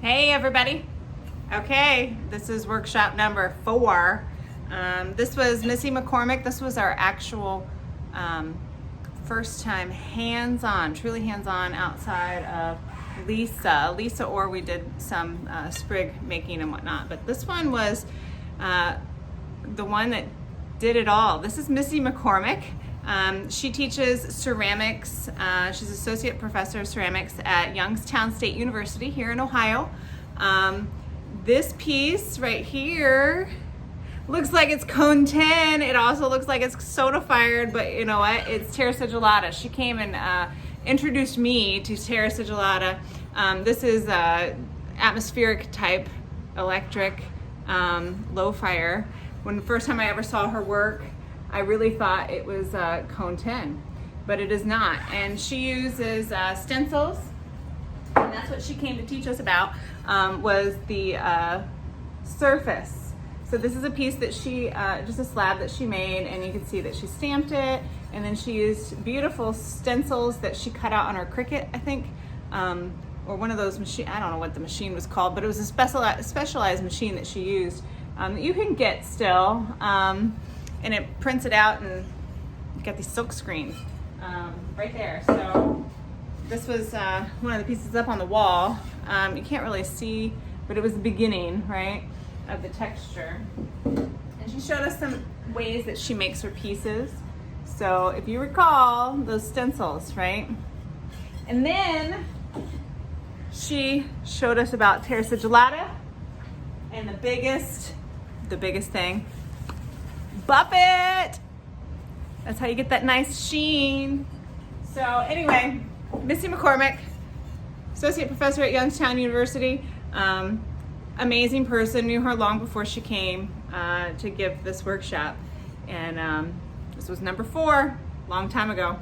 Hey everybody. Okay, this is workshop number 4. This was Missy McCormick. This was our actual first time hands-on, truly hands-on outside of Lisa, or we did some sprig making and whatnot. But this one was the one that did it all. This is Missy McCormick. She teaches ceramics. She's associate professor of ceramics at Youngstown State University here in Ohio. This piece right here looks like it's cone 10. It also looks like it's soda fired, but you know what? It's terra sigillata. She came and introduced me to terra sigillata. This is atmospheric type electric low fire. When the first time I ever saw her work, I really thought it was cone 10, but it is not. And she uses stencils, and that's what she came to teach us about, was the surface. So this is a piece that she, just a slab that she made, and you can see that she stamped it, and then she used beautiful stencils that she cut out on her Cricut, I think, or one of those machine. I don't know what the machine was called, but it was a specialized machine that she used that you can get still. And it prints it out, and you got these silk screens right there. So this was one of the pieces up on the wall. You can't really see, but it was the beginning, right, of the texture. And she showed us some ways that she makes her pieces. So if you recall those stencils, right? And then she showed us about terra sigillata, and the biggest thing, Buffet. That's how you get that nice sheen. So anyway, Missy McCormick, associate professor at Youngstown University, amazing person. Knew her long before she came to give this workshop, and this was number 4, long time ago.